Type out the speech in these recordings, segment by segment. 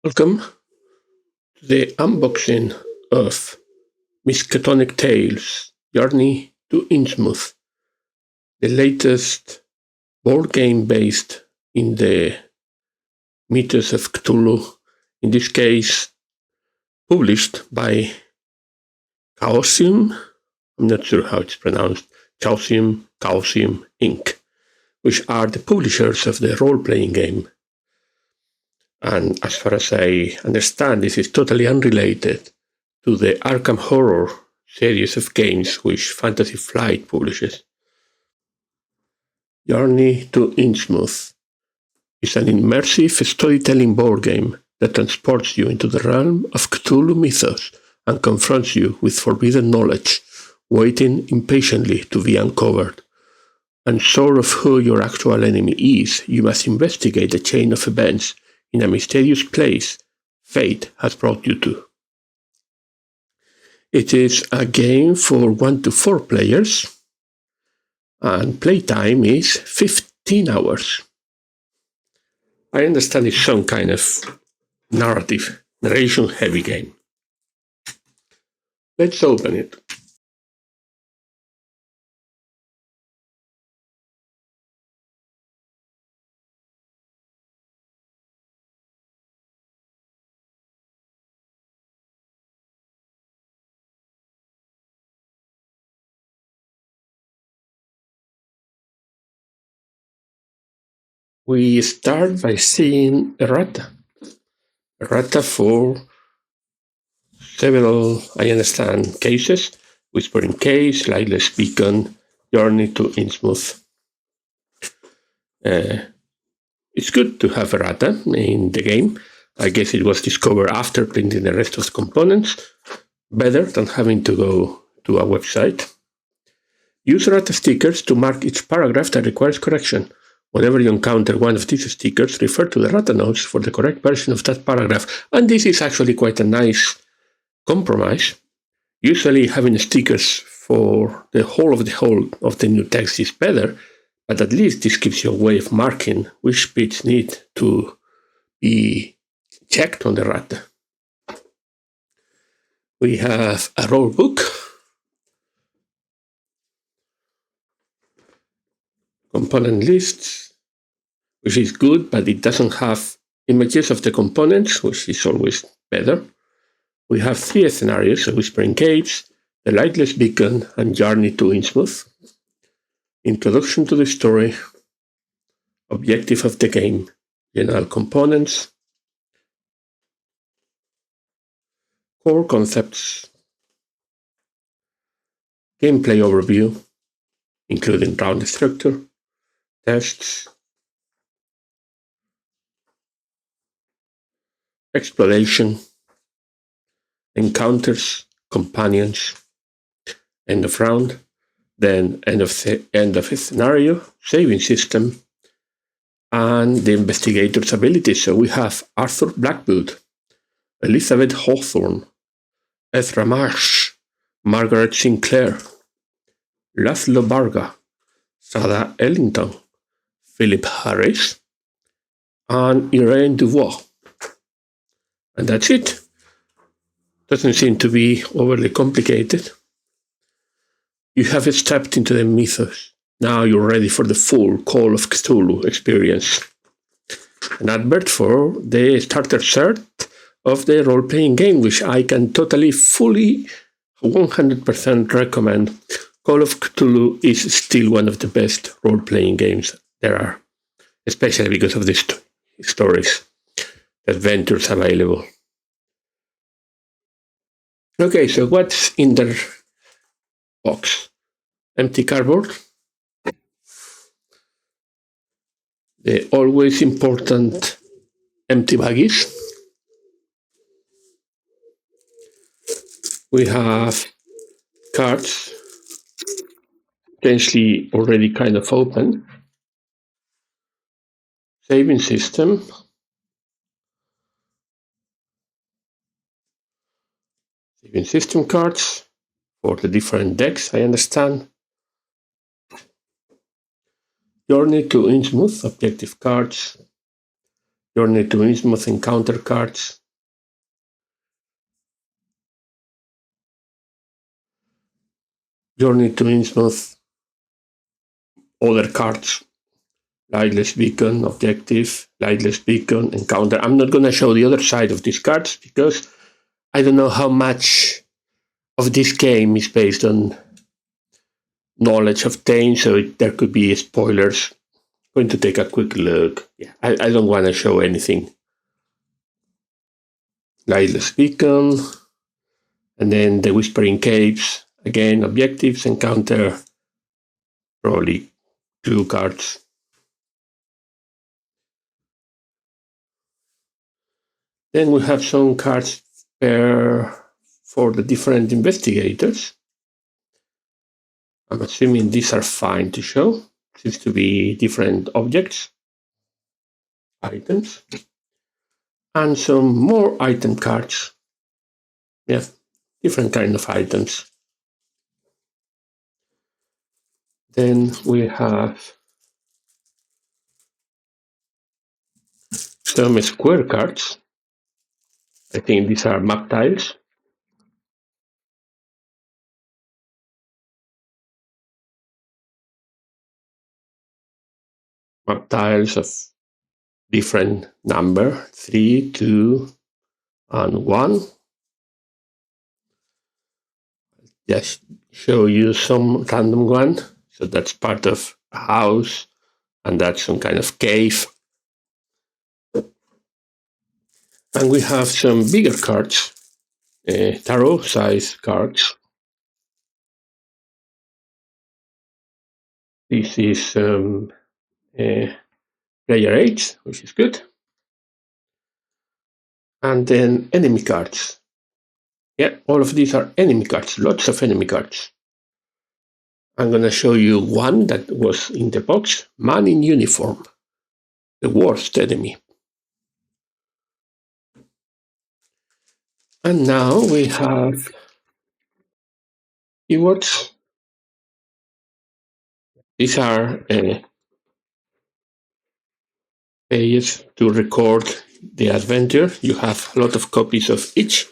Welcome to the unboxing of Miskatonic Tales, Journey to Innsmouth, the latest board game based in the mythos of Cthulhu, in this case published by Chaosium, I'm not sure how it's pronounced, Chaosium Inc., which are the publishers of the role-playing game. And as far as I understand, this is totally unrelated to the Arkham Horror series of games which Fantasy Flight publishes. Journey to Innsmouth is an immersive storytelling board game that transports you into the realm of Cthulhu mythos and confronts you with forbidden knowledge, waiting impatiently to be uncovered. Unsure of who your actual enemy is, you must investigate the chain of events in a mysterious place fate has brought you to. It is a game for 1 to 4 players, and playtime is 15 hours. I understand it's some kind of narration-heavy game. Let's open it. We start by seeing Errata. Errata for several, I understand, cases. Whispering Case, Lightless Beacon, Journey to Innsmouth. It's good to have Errata in the game. I guess it was discovered after printing the rest of the components. Better than having to go to a website. Use Errata stickers to mark each paragraph that requires correction. Whenever you encounter one of these stickers, refer to the Errata notes for the correct version of that paragraph. And this is actually quite a nice compromise. Usually having stickers for the whole of the new text is better, but at least this gives you a way of marking which bits need to be checked on the Errata. We have a rulebook, component lists, which is good, but it doesn't have images of the components, which is always better. We have 3 scenarios: a Whispering Caves, the Lightless Beacon, and Journey to Innsmouth. Introduction to the story, objective of the game, general components, core concepts, gameplay overview, including round structure, tests, exploration, encounters, companions, end of round, then end of a scenario, saving system, and the investigator's abilities. So we have Arthur Blackwood, Elizabeth Hawthorne, Ezra Marsh, Margaret Sinclair, Laszlo Varga, Sarah Ellington, Philip Harris, and Irene Dubois. And that's it. Doesn't seem to be overly complicated. You have stepped into the mythos. Now you're ready for the full Call of Cthulhu experience. An advert for the starter set of the role-playing game, which I can totally, fully, 100% recommend. Call of Cthulhu is still one of the best role-playing games there are, especially because of the stories, adventures available. Okay, so what's in the box? Empty cardboard. The always important empty baggies. We have cards, potentially already kind of open. Saving system. Saving system cards for the different decks, I understand. Journey to Innsmouth, objective cards. Journey to Innsmouth encounter cards. Journey to Innsmouth other cards. Lightless Beacon, Objective, Lightless Beacon, Encounter. I'm not going to show the other side of these cards because I don't know how much of this game is based on knowledge obtained, so there could be spoilers. Going to take a quick look. Yeah, I don't want to show anything. Lightless Beacon, and then the Whispering Caves. Again, Objectives, Encounter, probably clue cards. Then we have some cards for the different investigators. I'm assuming these are fine to show. Seems to be different objects, items, and some more item cards. Yeah, different kind of items. Then we have some square cards. I think these are map tiles. Map tiles of different number, 3, 2, and 1. Just show you some random one. So that's part of a house, and that's some kind of cave. And we have some bigger cards, tarot size cards. This is player 8, which is good. And then enemy cards. Yeah, all of these are enemy cards, lots of enemy cards. I'm going to show you one that was in the box, Man in Uniform, the worst enemy. And now we have keywords. These are pages to record the adventure. You have a lot of copies of each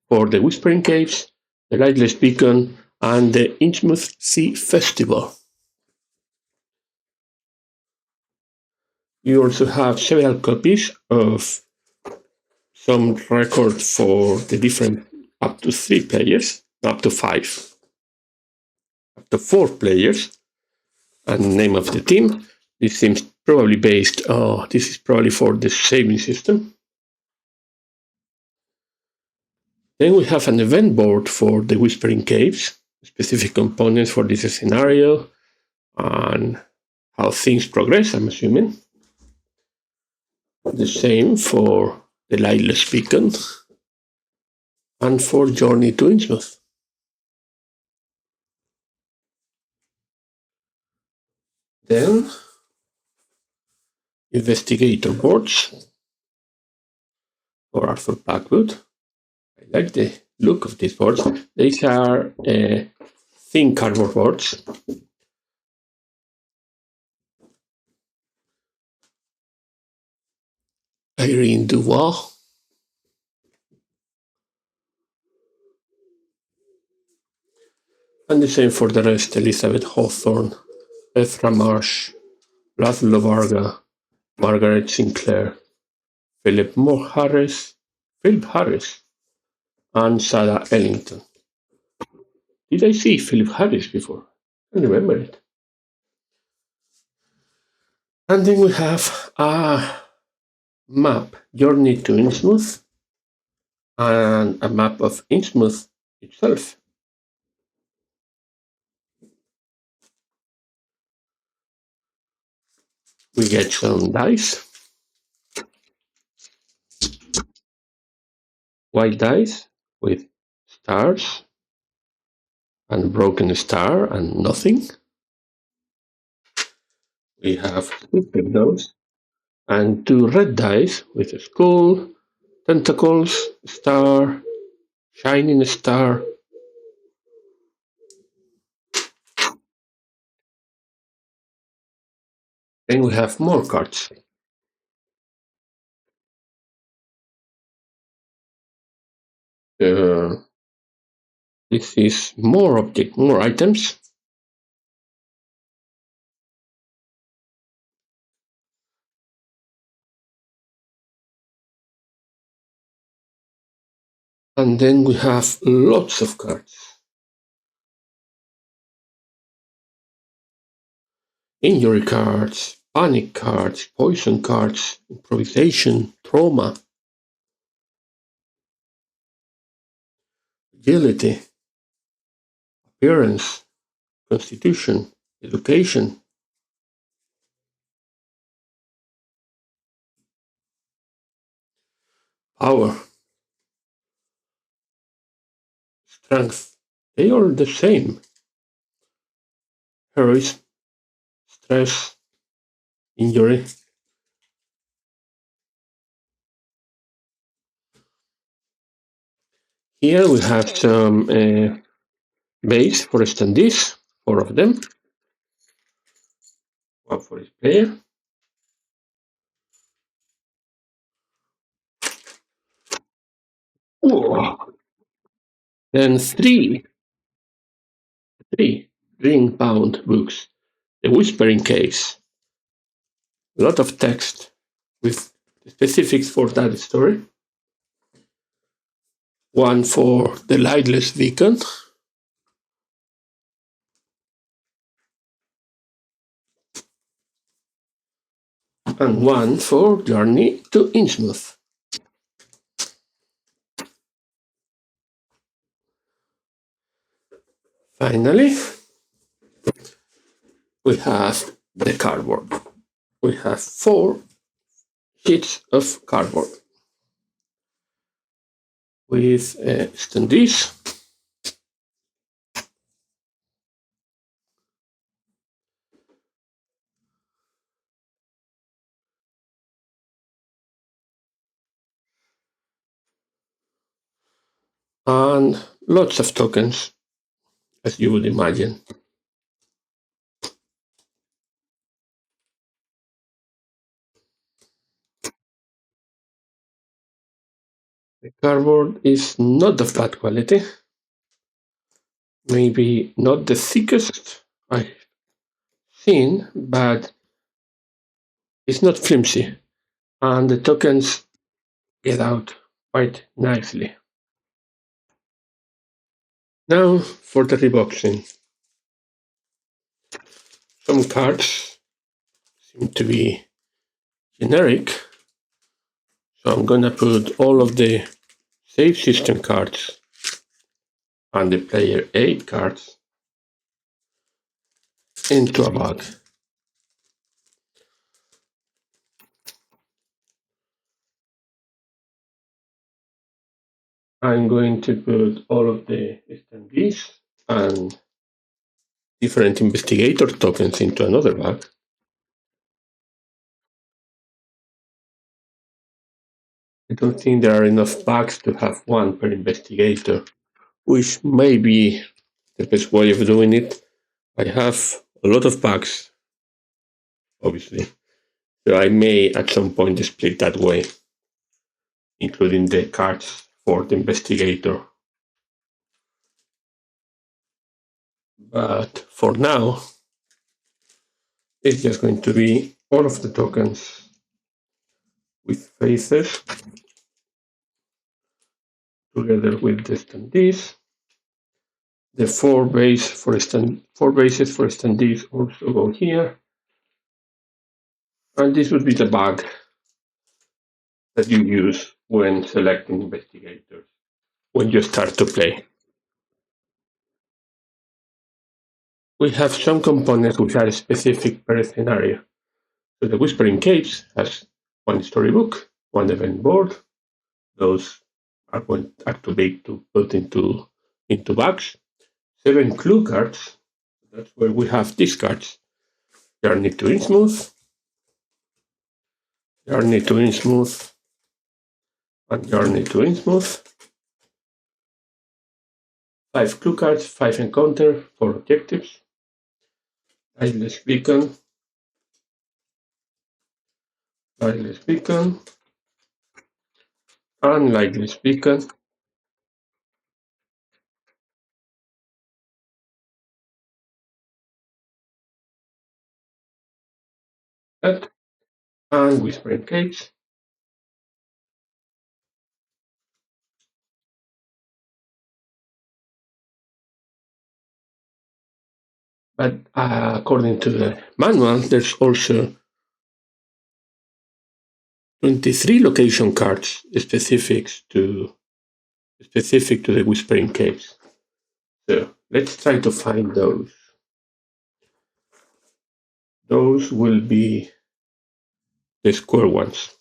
for the Whispering Caves, the Lightless Beacon, and the Innsmouth Sea Festival. You also have several copies of some records for the different up to 3 players, up to 5, up to 4 players, and name of the team. This seems probably based, this is probably for the saving system. Then we have an event board for the Whispering Caves, specific components for this scenario, and how things progress, I'm assuming. The same for the Lightless Beacon and for Journey to Innsmouth. Then, investigator boards for Arthur Blackwood. I like the look of these boards. These are thin cardboard boards. Irene Dubois. And the same for the rest, Elizabeth Hawthorne, Ethra Marsh, Laszlo Varga, Margaret Sinclair, Philip Harris, and Sarah Ellington. Did I see Philip Harris before? I don't remember it. And then we have a map, Journey to Innsmouth, and a map of Innsmouth itself. We get some dice, white dice with stars and broken star and nothing. We have flipped those, and 2 red dice with a skull, tentacles, star, shining star. Then we have more cards. this is more items. And then we have lots of cards. Injury cards, panic cards, poison cards, improvisation, trauma, agility, appearance, constitution, education, power, strength. They are the same. Heroism, stress, injury. Here we have some base for standees, 4 of them. One for each player. Whoa. Then three ring-bound books. The Whispering Case. A lot of text with specifics for that story. One for The Lightless Beacon. And one for Journey to Innsmouth. Finally, we have the cardboard. We have 4 sheets of cardboard with standees, and lots of tokens, as you would imagine. The cardboard is not of bad quality. Maybe not the thickest I've seen, but it's not flimsy. And the tokens get out quite nicely. Now for the reboxing. Some cards seem to be generic, so I'm gonna put all of the save system cards and the player aid cards into a bag. I'm going to put all of the standees and different investigator tokens into another bag. I don't think there are enough bags to have one per investigator, which may be the best way of doing it. I have a lot of bags, obviously, so I may at some point split that way, including the cards for the investigator. But for now, it's just going to be all of the tokens with faces together with the standees. The 4 bases for standees also go here. And this would be the bag that you use when selecting investigators, when you start to play. We have some components which are specific per scenario. So the Whispering Caves has 1 storybook, 1 event board. Those are too big to put into bags. 7 clue cards. That's where we have these cards. Journey to Innsmouth, Journey to Innsmouth, and Journey to Innsmouth. 5 clue cards, 5 encounter, 4 objectives. Lightless Beacon, and Lightless Beacon. and whispering caves. But according to the manual, there's also 23 location cards specific to the whispering caves. So let's try to find those. Those will be the square ones.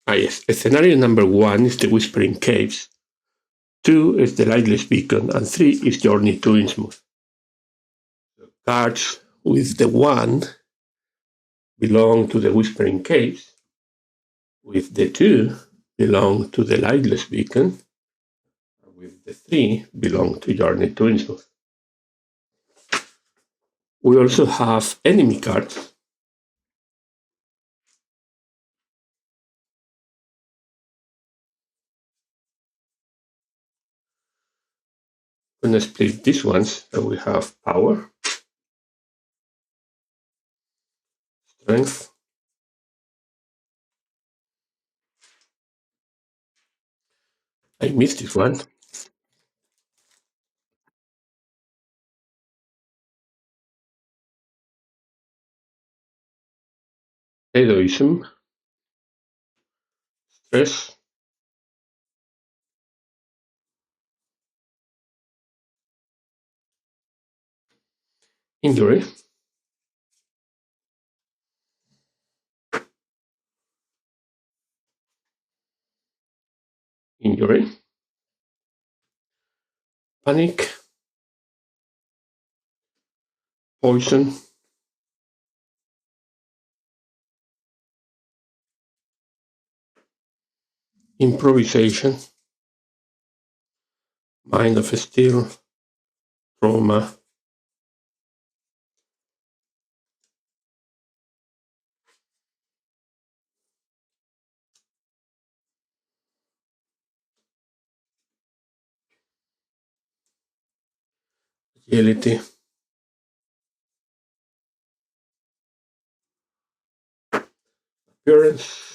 Yes, scenario number 1 is the Whispering Caves, 2 is the Lightless Beacon, and 3 is Journey to Innsmouth. Cards with the 1 belong to the Whispering Caves, with the 2 belong to the Lightless Beacon, and with the 3 belong to Journey to Innsmouth. We also have enemy cards. I'm going to split these ones. So we have Power, Strength, I missed this one, Heroism, Stress, Injury, Injury, Panic, Poison, Improvisation, Mind of Steel, Trauma, Agility, Appearance,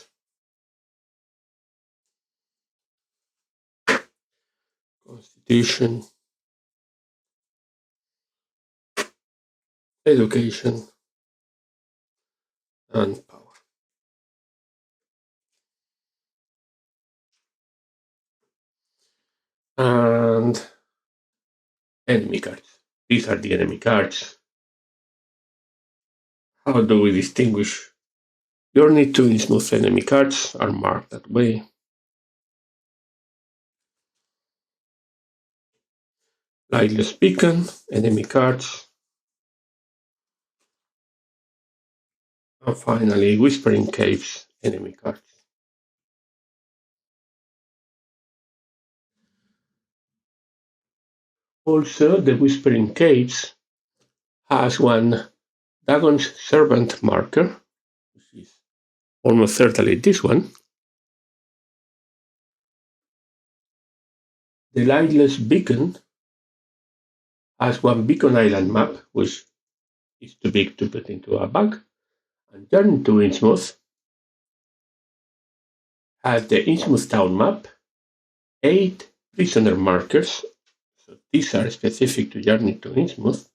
Constitution, Education, and Power. And enemy cards. These are the enemy cards. How do we distinguish? Journey to Innsmouth enemy cards are marked that way. Lightless Beacon, enemy cards. And finally, Whispering Caves, enemy cards. Also, the Whispering Caves has one Dagon's Servant marker, which is almost certainly this one. The Lightless Beacon has one Beacon Island map, which is too big to put into a bag. And Journey to Innsmouth has the Innsmouth town map, 8 prisoner markers. So these are specific to Journey to Innsmouth.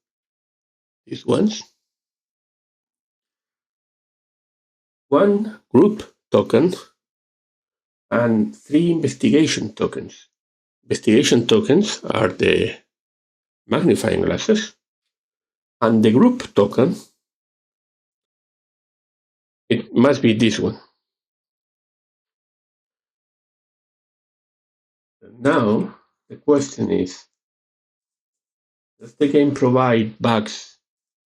These ones. 1 group token and 3 investigation tokens. Investigation tokens are the magnifying glasses, and the group token, it must be this one. Now the question is, does the game provide bugs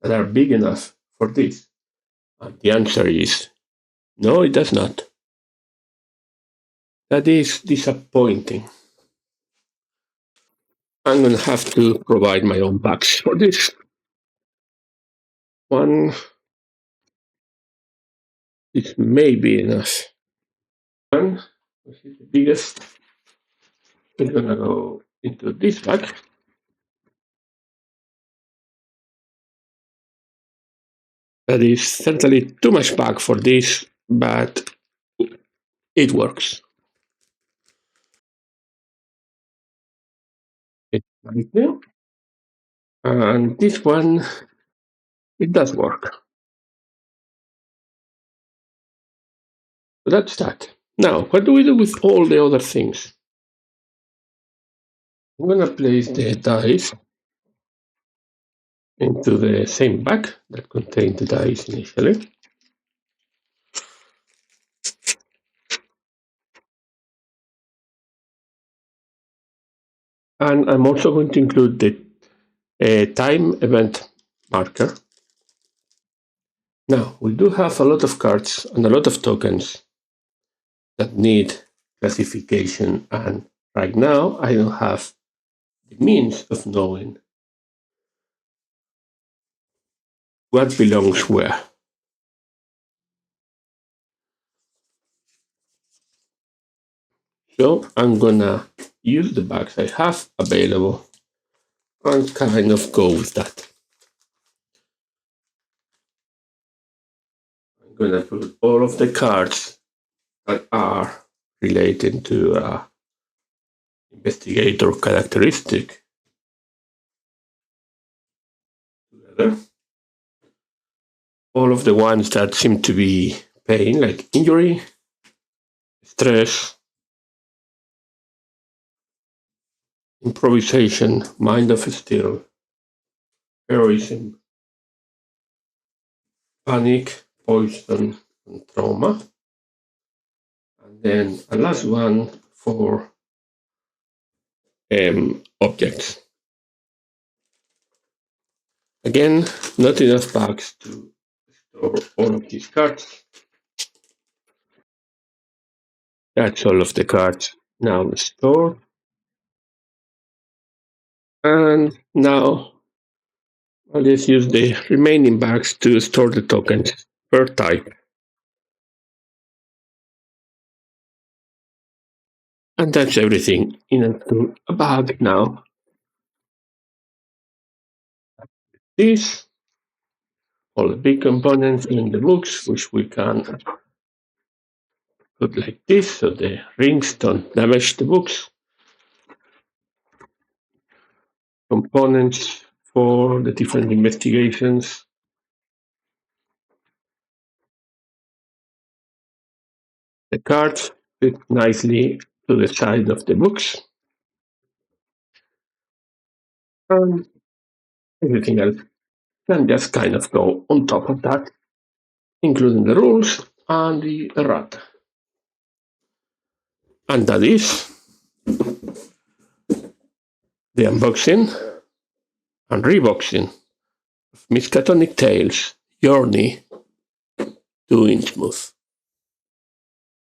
that are big enough for this? And the answer is no, it does not. That is disappointing. I'm going to have to provide my own bugs for this. One is maybe enough. One, which is the biggest, is going to go into this bag. That is certainly too much bug for this, but it works. It's right there. And this one, it does work. So that's that. Now, what do we do with all the other things? I'm going to place the dice into the same bag that contained the dice initially. And I'm also going to include the time event marker. Now, we do have a lot of cards and a lot of tokens that need classification, and right now I don't have the means of knowing what belongs where. So I'm gonna use the bags I have available and kind of go with that. I'm gonna put all of the cards that are related to investigator characteristic together. All of the ones that seem to be pain, like injury, stress, improvisation, mind of steel, heroism, panic, poison, and trauma. And then a last one for objects. Again, not enough bags to store all of these cards. That's all of the cards now stored. And now I'll just use the remaining bags to store the tokens per type. And that's everything into a bag now. This, all the big components in the books, which we can put like this so the rings don't damage the books. Components for the different investigations. The cards fit nicely to the side of the books. And everything else can just kind of go on top of that, including the rules and the errata. And that is the unboxing and reboxing of Miskatonic Tales Journey to Innsmouth.